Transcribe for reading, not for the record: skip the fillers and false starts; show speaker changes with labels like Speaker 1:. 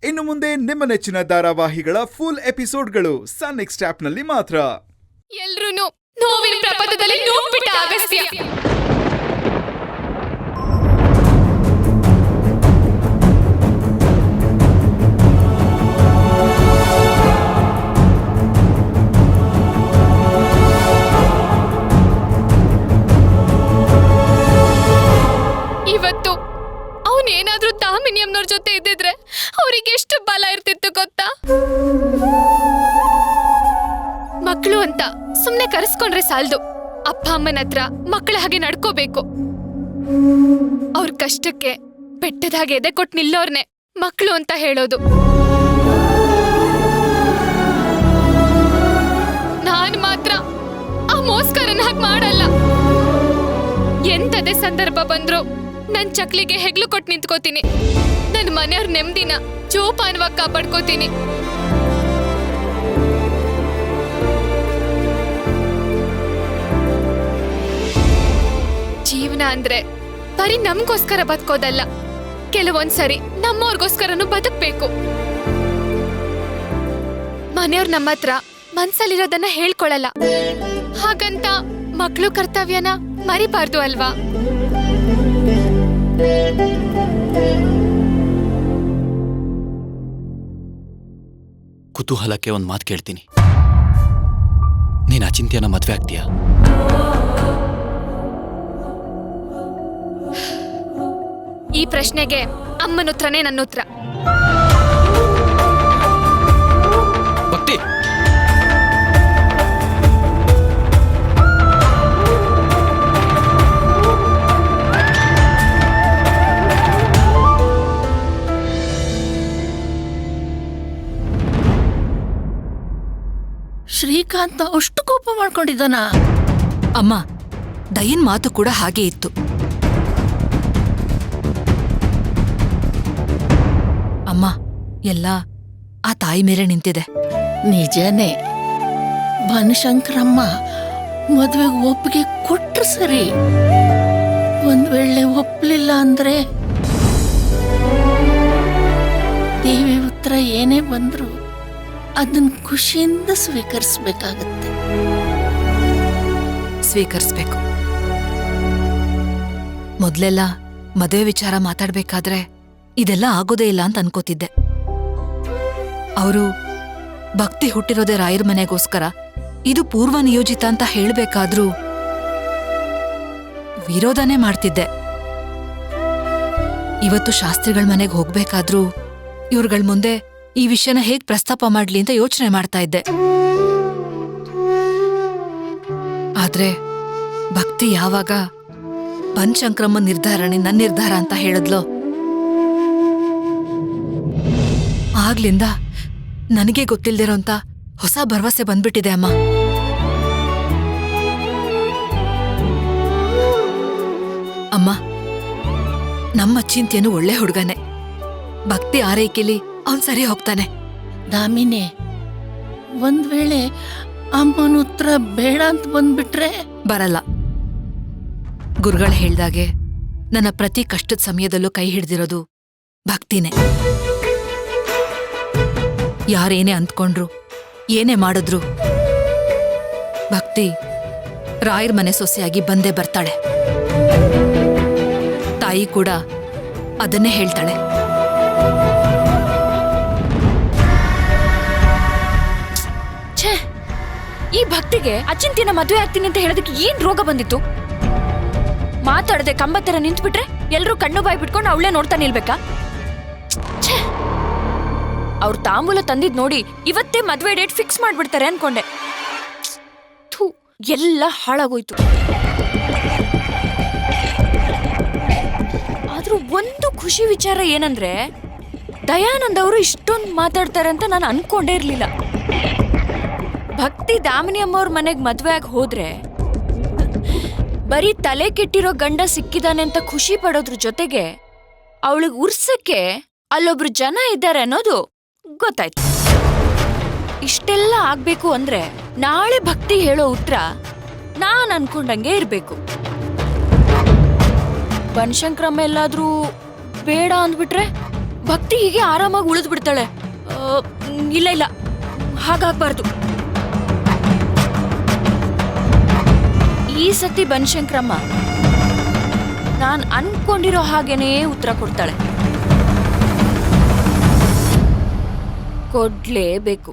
Speaker 1: ಇನ್ನು ಮುಂದೆ ನಿಮ್ಮ ನೆಚ್ಚಿನ ಧಾರಾವಾಹಿಗಳ ಫುಲ್ ಎಪಿಸೋಡ್ಗಳು ಸನ್ ನೆಕ್ಸ್ಟ್ ಆಪ್ನಲ್ಲಿ ಮಾತ್ರ.
Speaker 2: ಎಲ್ರೂ ನೋವಿನ ಪ್ರಪಂಚದಲ್ಲಿ ನೋಡ್ಬಿಟ್ಟ ಅಗಸ್ತ್ಯ. ಇವತ್ತು ಅವನೇನಾದ್ರೂ ದಾಮಿನಿಯಮ್ಮನವ್ರ ಜೊತೆ ಇದ್ದಿದ್ರೆ ಅವ್ರಿಗೆ ಎಷ್ಟು ಬಲ ಇರ್ತಿತ್ತು ಗೊತ್ತಾ? ಮಕ್ಕಳು ಅಂತ ಸುಮ್ನೆ ಕರೆಸ್ಕೊಂಡ್ರೆ ಸಾಲ್ದು, ಅಪ್ಪ ಅಮ್ಮನ ಹತ್ರ ಮಕ್ಕಳ ಹಾಗೆ ನಡ್ಕೋಬೇಕು. ಅವ್ರ ಕಷ್ಟಕ್ಕೆ ಬೆಟ್ಟದ ಹಾಗೆ ಎದೆ ಕೊಟ್ಟು ನಿಲ್ಲೋರ್ನೆ ಮಕ್ಕಳು ಅಂತ ಹೇಳೋದು. ನಾನ್ ಮಾತ್ರ ಆ ಮೋಸ್ಕರನ್ನ ಹಾಗೆ ಮಾಡಲ್ಲ. ಎಂತದೇ ಸಂದರ್ಭ ಬಂದ್ರು ನನ್ ಚಕ್ಲಿಗೆ ಹೆಗ್ಲು ಕೊಟ್ಟು ನಿಂತ್ಕೋತೀನಿ. ನನ್ ಮನೆಯವ್ರ ನೆಮ್ಮದಿನ ಜೋಪಾನವಾಗಿ ಕಾಪಾಡ್ಕೋತೀನಿ. ಜೀವನ ಅಂದ್ರೆ ಬರೀ ನಮ್ಗೋಸ್ಕರ ಬದುಕೋದಲ್ಲ, ಕೆಲವೊಂದ್ಸರಿ ನಮ್ಮವ್ರಿಗೋಸ್ಕರನು ಬದುಕ್ಬೇಕು. ಮನೆಯವ್ರ ನಮ್ಮ ಹತ್ರ ಮನ್ಸಲ್ಲಿರೋದನ್ನ ಹೇಳ್ಕೊಳಲ್ಲ, ಹಾಗಂತ ಮಕ್ಳು ಕರ್ತವ್ಯನ ಮರಿಬಾರ್ದು ಅಲ್ವಾ?
Speaker 3: ಕುತೂಹಲಕ್ಕೆ ಒಂದ್ ಮಾತು ಕೇಳ್ತೀನಿ. ನೀನ್ ಅಚಿಂತ್ಯನ ಮದ್ವೆ ಆಗ್ತೀಯಾ?
Speaker 2: ಈ ಪ್ರಶ್ನೆಗೆ ಅಮ್ಮನ ಉತ್ತರನೇ ನನ್ನ ಉತ್ತರ.
Speaker 3: ಭಕ್ತಿ,
Speaker 4: ಶ್ರೀಕಾಂತ್ ಅಷ್ಟು ಕೋಪ ಮಾಡ್ಕೊಂಡಿದ್ದಾನ?
Speaker 5: ಅಮ್ಮ, ದಯನ್ ಮಾತು ಕೂಡ ಹಾಗೆ ಇತ್ತು. ಅಮ್ಮ, ಎಲ್ಲ ಆ ತಾಯಿ ಮೇಲೆ ನಿಂತಿದೆ.
Speaker 4: ನಿಜನೇ. ಬನಶಂಕರಮ್ಮ ಮದ್ವೆಗೆ ಒಪ್ಪಿಗೆ ಕೊಟ್ರು ಸರಿ, ಒಂದ್ ವೇಳೆ ಒಪ್ಲಿಲ್ಲ ಅಂದ್ರೆ ದೇವಿ ಉತ್ತರ ಏನೇ ಬಂದ್ರು ಅದನ್ನ ಖುಷಿಯಿಂದ ಸ್ವೀಕರಿಸ್ಬೇಕಾಗತ್ತೆ.
Speaker 5: ಸ್ವೀಕರಿಸ್ಬೇಕು. ಮೊದ್ಲೆಲ್ಲ ಮದುವೆ ವಿಚಾರ ಮಾತಾಡ್ಬೇಕಾದ್ರೆ ಇದೆಲ್ಲ ಆಗೋದೇ ಇಲ್ಲ ಅಂತ ಅನ್ಕೋತಿದ್ದೆ. ಅವರು ಭಕ್ತಿ ಹುಟ್ಟಿರೋದೇ ರಾಯರ ಮನೆಗೋಸ್ಕರ, ಇದು ಪೂರ್ವ ನಿಯೋಜಿತ ಅಂತ ಹೇಳ್ಬೇಕಾದ್ರೂ ವಿರೋಧನೇ ಮಾಡ್ತಿದ್ದೆ. ಇವತ್ತು ಶಾಸ್ತ್ರಿಗಳ ಮನೆಗೆ ಹೋಗ್ಬೇಕಾದ್ರೂ ಇವ್ರಗಳ ಮುಂದೆ ಈ ವಿಷಯನ ಹೇಗ್ ಪ್ರಸ್ತಾಪ ಮಾಡ್ಲಿ ಅಂತ ಯೋಚನೆ ಮಾಡ್ತಾ ಇದ್ದೆ. ಆದ್ರೆ ಭಕ್ತಿ ಯಾವಾಗ ಬನಶಂಕರಮ್ಮ ನಿರ್ಧಾರನೇ ನನ್ನ ನಿರ್ಧಾರ ಅಂತ ಹೇಳಿದ್ಲೋ, ಆಗ್ಲಿಂದ ನನಗೆ ಗೊತ್ತಿಲ್ದಿರೋಂತ ಹೊಸ ಭರವಸೆ ಬಂದ್ಬಿಟ್ಟಿದೆ ಅಮ್ಮ. ಅಮ್ಮ, ನಮ್ಮ ಚಿಂತೆಯನ್ನು ಒಳ್ಳೆ ಹುಡುಗನೆ. ಭಕ್ತಿ ಆರೈಕೆಲಿ ಅವನ್ ಸರಿ ಹೋಗ್ತಾನೆ.
Speaker 4: ದಾಮಿನಿ, ಒಂದ್ ವೇಳೆ ಅಮ್ಮನ ಉತ್ತರ ಬೇಡ ಅಂತ ಬಂದ್ಬಿಟ್ರೆ?
Speaker 5: ಬರಲ್ಲ. ಗುರುಗಳು ಹೇಳ್ದಾಗೆ ನನ್ನ ಪ್ರತಿ ಕಷ್ಟದ ಸಮಯದಲ್ಲೂ ಕೈ ಹಿಡ್ದಿರೋದು ಭಕ್ತಿನೇ. ಯಾರೇನೇ ಅಂದ್ಕೊಂಡ್ರು, ಏನೇ ಮಾಡಿದ್ರು ಭಕ್ತಿ ರಾಯರ್ ಮನೆ ಸೊಸೆಯಾಗಿ ಬಂದೇ ಬರ್ತಾಳೆ. ತಾಯಿ ಕೂಡ ಅದನ್ನೇ ಹೇಳ್ತಾಳೆ.
Speaker 2: ಈ ಭಕ್ತಿಗೆ ಅಚಿಂತ್ಯನ ಮದುವೆ ಆಗ್ತೀನಿ ಅಂತ ಹೇಳೋದಕ್ಕೆ ಏನ್ ರೋಗ ಬಂದಿತ್ತು? ಮಾತಾಡದೆ ಕಂಬತ್ತರ ನಿಂತ್ಬಿಟ್ರೆ ಎಲ್ರೂ ಕಣ್ಣು ಬಾಯಿ ಬಿಟ್ಕೊಂಡು ಅವಳೇ ನೋಡ್ತಾ ನಿಲ್ಬೇಕಾ? ಅವ್ರ ತಾಂಬೂಲ ತಂದಿದ್ ನೋಡಿ ಇವತ್ತೇ ಮದ್ವೆ ಡೇಟ್ ಫಿಕ್ಸ್ ಮಾಡ್ಬಿಡ್ತಾರೆ ಅನ್ಕೊಂಡೆ. ಥೂ, ಎಲ್ಲ ಹಾಳಾಗೋಯ್ತು. ಆದ್ರೂ ಒಂದು ಖುಷಿ ವಿಚಾರ ಏನಂದ್ರೆ, ದಯಾನಂದ್ ಅವರು ಇಷ್ಟೊಂದು ಮಾತಾಡ್ತಾರೆ ಅಂತ ನಾನು ಅನ್ಕೊಂಡೇ ಇರ್ಲಿಲ್ಲ. ಭಕ್ತಿ ದಾಮಿನಿ ಅಮ್ಮವ್ರ ಮನೆಗ್ ಮದ್ವೆ ಆಗಿ ಹೋದ್ರೆ ಬರೀ ತಲೆ ಕೆಟ್ಟಿರೋ ಗಂಡ ಸಿಕ್ಕಿದಾನೆ ಅಂತ ಖುಷಿ ಪಡೋದ್ರ ಜೊತೆಗೆ ಅವಳಿಗೆ ಉರ್ಸಕ್ಕೆ ಅಲ್ಲೊಬ್ರು ಜನ ಇದ್ದಾರೆ ಅನ್ನೋದು ಗೊತ್ತಾಯ್ತು. ಇಷ್ಟೆಲ್ಲ ಆಗ್ಬೇಕು ಅಂದ್ರೆ ನಾಳೆ ಭಕ್ತಿ ಹೇಳೋ ಉತ್ತರ ನಾನ್ ಅನ್ಕೊಂಡಂಗೆ ಇರ್ಬೇಕು. ಬನಶಂಕರಮ್ಮ ಎಲ್ಲಾದ್ರೂ ಬೇಡ ಅಂದ್ಬಿಟ್ರೆ ಭಕ್ತಿ ಹೀಗೆ ಆರಾಮಾಗಿ ಉಳಿದು ಬಿಡ್ತಾಳೆ. ಇಲ್ಲ ಇಲ್ಲ, ಹಾಗಾಗ್ಬಾರ್ದು. ಈ ಸತಿ ಬನಶಂಕರಮ್ಮ ನಾನ್ ಅನ್ಕೊಂಡಿರೋ ಹಾಗೇನೇ ಉತ್ತರ ಕೊಡ್ತಾಳೆ. ಕೊಡ್ಲೇಬೇಕು.